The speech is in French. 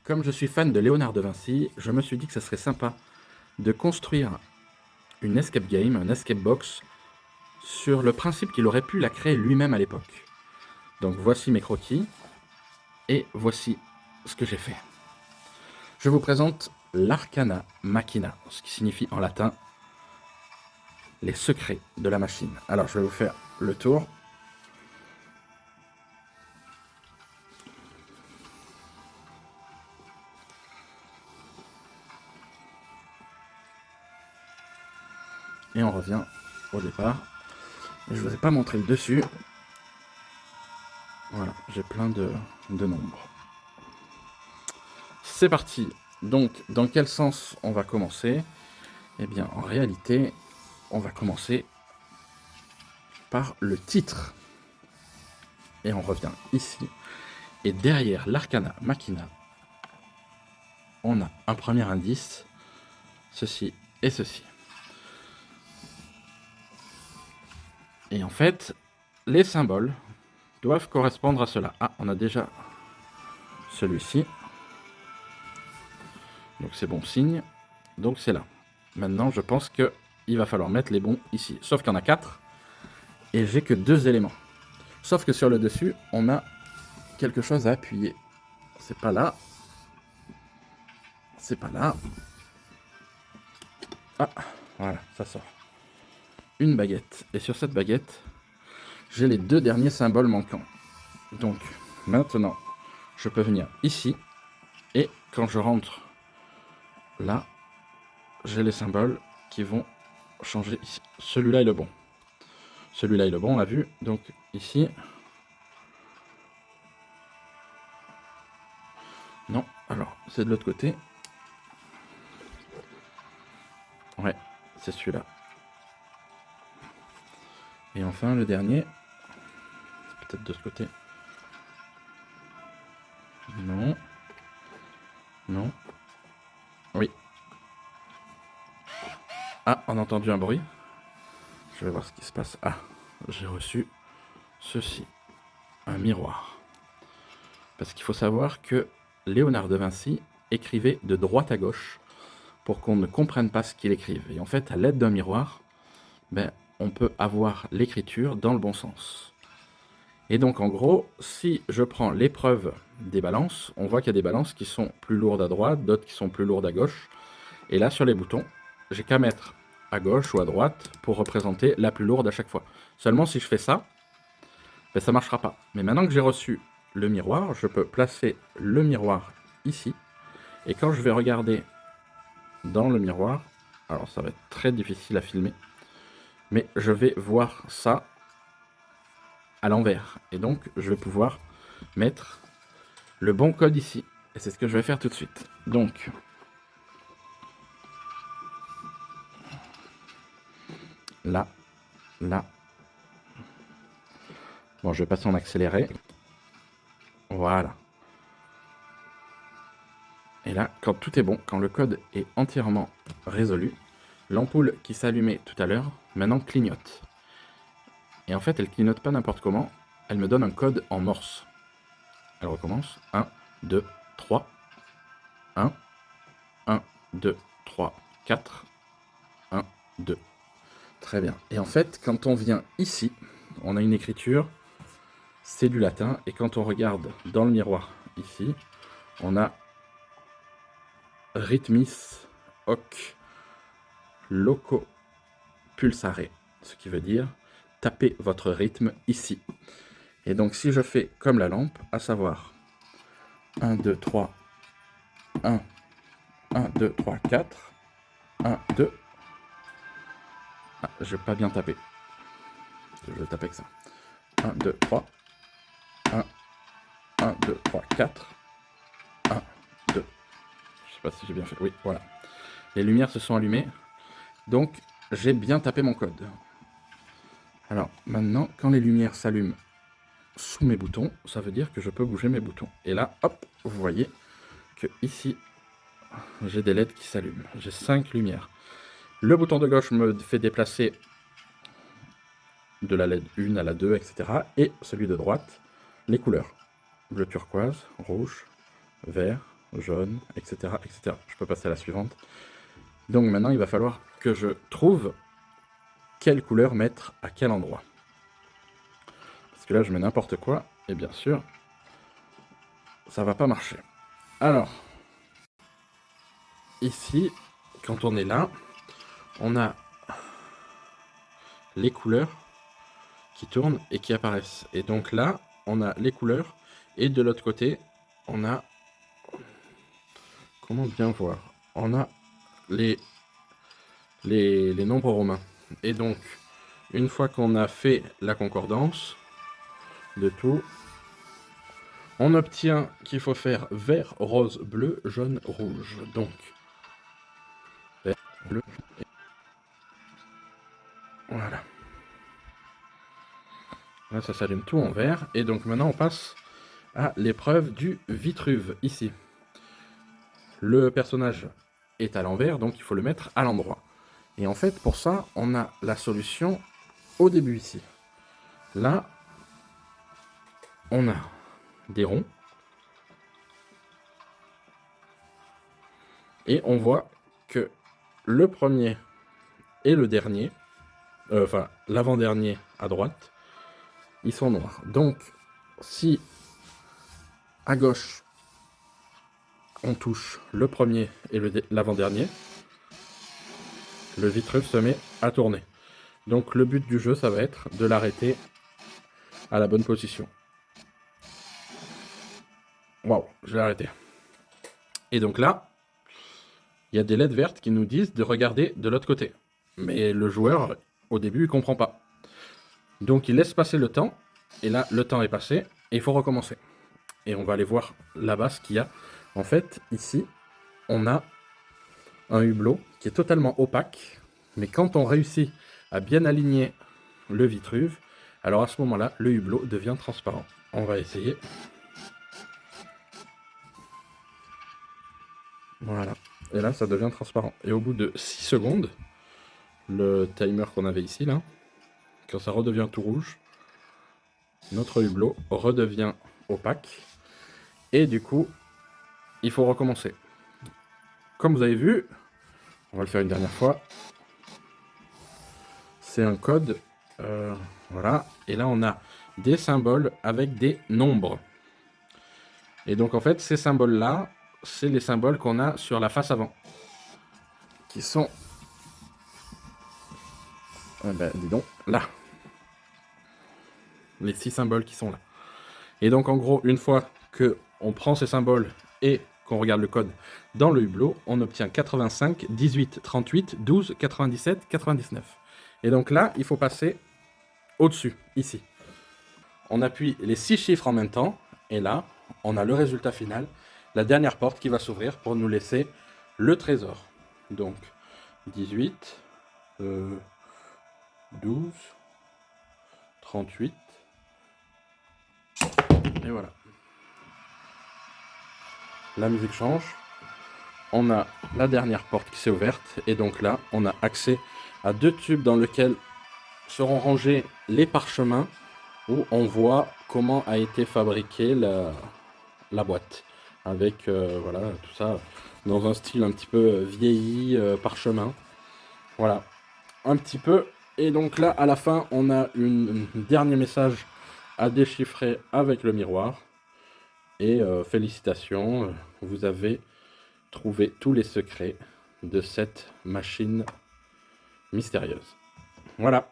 Comme je suis fan de Léonard de Vinci, je me suis dit que ça serait sympa de construire une escape game, un escape box, sur le principe qu'il aurait pu la créer lui-même à l'époque. Donc voici mes croquis, et voici ce que j'ai fait. Je vous présente l'Arcana Machina, ce qui signifie en latin les secrets de la machine. Alors je vais vous faire le tour. Et on revient au départ. Je ne vous ai pas montré le dessus. Voilà, j'ai plein de nombres. C'est parti. Donc, dans quel sens on va commencer? Eh bien, en réalité, on va commencer par le titre. Et on revient ici. Et derrière l'Arcana Machina, on a un premier indice, ceci et ceci. Et en fait, les symboles doivent correspondre à cela. Ah, on a déjà celui-ci. Donc c'est bon signe. Donc c'est là. Maintenant, je pense qu'il va falloir mettre les bons ici. Sauf qu'il y en a 4. Et j'ai que 2 éléments. Sauf que sur le dessus, on a quelque chose à appuyer. C'est pas là. C'est pas là. Ah, voilà, ça sort. Une baguette. Et sur cette baguette, j'ai les 2 derniers symboles manquants. Donc, maintenant, je peux venir ici. Et quand je rentre là, j'ai les symboles qui vont changer ici. Celui-là est le bon. Celui-là est le bon, on l'a vu. Donc, ici. Non, alors, c'est de l'autre côté. Ouais, c'est celui-là. Et enfin, le dernier. C'est peut-être de ce côté. Non. Non. Oui. Ah, on a entendu un bruit. Je vais voir ce qui se passe. Ah, j'ai reçu ceci. Un miroir. Parce qu'il faut savoir que Léonard de Vinci écrivait de droite à gauche pour qu'on ne comprenne pas ce qu'il écrivait. Et en fait, à l'aide d'un miroir, on peut avoir l'écriture dans le bon sens. Et donc, en gros, si je prends l'épreuve des balances, on voit qu'il y a des balances qui sont plus lourdes à droite, d'autres qui sont plus lourdes à gauche. Et là, sur les boutons, j'ai qu'à mettre à gauche ou à droite pour représenter la plus lourde à chaque fois. Seulement, si je fais ça, ça ne marchera pas. Mais maintenant que j'ai reçu le miroir, je peux placer le miroir ici. Et quand je vais regarder dans le miroir, alors ça va être très difficile à filmer, mais je vais voir ça à l'envers. Et donc, je vais pouvoir mettre le bon code ici. Et c'est ce que je vais faire tout de suite. Donc, là, là. Bon, je vais passer en accéléré. Voilà. Et là, quand tout est bon, quand le code est entièrement résolu, l'ampoule qui s'allumait tout à l'heure, maintenant clignote. Et en fait, elle clignote pas n'importe comment, elle me donne un code en morse. Elle recommence. 1, 2, 3. 1, 1, 2, 3, 4. 1, 2. Très bien. Et en fait, quand on vient ici, on a une écriture, c'est du latin. Et quand on regarde dans le miroir ici, on a Rhythmis hoc loco pulsare, ce qui veut dire tapez votre rythme ici. Et donc si je fais comme la lampe, à savoir 1, 2, 3, 1, 1, 2, 3, 4, 1, 2. Ah, je vais pas bien taper. Je vais taper que ça. 1, 2, 3. 1, 1, 2, 3, 4. 1, 2. Je sais pas si j'ai bien fait. Oui, voilà. Les lumières se sont allumées. Donc, j'ai bien tapé mon code. Alors, maintenant, quand les lumières s'allument sous mes boutons, ça veut dire que je peux bouger mes boutons. Et là, hop, vous voyez que ici, j'ai des LED qui s'allument. J'ai 5 lumières. Le bouton de gauche me fait déplacer de la LED 1 à la 2, etc. Et celui de droite, les couleurs. Bleu turquoise, rouge, vert, jaune, etc., etc. Je peux passer à la suivante. Donc maintenant, il va falloir que je trouve quelle couleur mettre à quel endroit. Parce que là, je mets n'importe quoi, et bien sûr, ça va pas marcher. Alors, ici, quand on est là, on a les couleurs qui tournent et qui apparaissent. Et donc là, on a les couleurs, et de l'autre côté, on a... Comment bien voir? On a les nombres romains. Et donc, une fois qu'on a fait la concordance de tout, on obtient qu'il faut faire vert, rose, bleu, jaune, rouge. Donc, vert, bleu, et voilà. Là, ça s'allume tout en vert. Et donc maintenant, on passe à l'épreuve du Vitruve, ici. Le personnage est à l'envers, donc il faut le mettre à l'endroit. Et en fait, pour ça, on a la solution au début ici. Là, on a des ronds. Et on voit que le premier et le dernier, enfin l'avant-dernier à droite, ils sont noirs. Donc, si à gauche, on touche le premier et l'avant-dernier, le Vitruve se met à tourner. Donc le but du jeu, ça va être de l'arrêter à la bonne position. Waouh, je l'ai arrêté. Et donc là, il y a des LED vertes qui nous disent de regarder de l'autre côté. Mais le joueur, au début, il comprend pas. Donc il laisse passer le temps, et là, le temps est passé, et il faut recommencer. Et on va aller voir là-bas ce qu'il y a. En fait, ici, on a un hublot qui est totalement opaque, mais quand on réussit à bien aligner le Vitruve, alors à ce moment-là, le hublot devient transparent. On va essayer. Voilà. Et là, ça devient transparent. Et au bout de 6 secondes, le timer qu'on avait ici, là, quand ça redevient tout rouge, notre hublot redevient opaque. Et du coup, il faut recommencer. Comme vous avez vu, on va le faire une dernière fois. C'est un code. Voilà. Et là, on a des symboles avec des nombres. Et donc, en fait, ces symboles-là, c'est les symboles qu'on a sur la face avant. Qui sont... dis donc, là. Les 6 symboles qui sont là. Et donc, en gros, une fois qu'on prend ces symboles et qu'on regarde le code dans le hublot, on obtient 85, 18, 38, 12, 97, 99. Et donc là, il faut passer au-dessus, ici. On appuie les 6 chiffres en même temps, et là, on a le résultat final, la dernière porte qui va s'ouvrir pour nous laisser le trésor. Donc, 18, 12, 38, et voilà. La musique change. On a la dernière porte qui s'est ouverte, et donc là, on a accès à 2 tubes dans lesquels seront rangés les parchemins où on voit comment a été fabriquée la boîte. Avec voilà, tout ça dans un style un petit peu vieilli, parchemin. Voilà, un petit peu. Et donc là, à la fin, on a un dernier message à déchiffrer avec le miroir. Et félicitations, vous avez trouvé tous les secrets de cette machine mystérieuse. Voilà.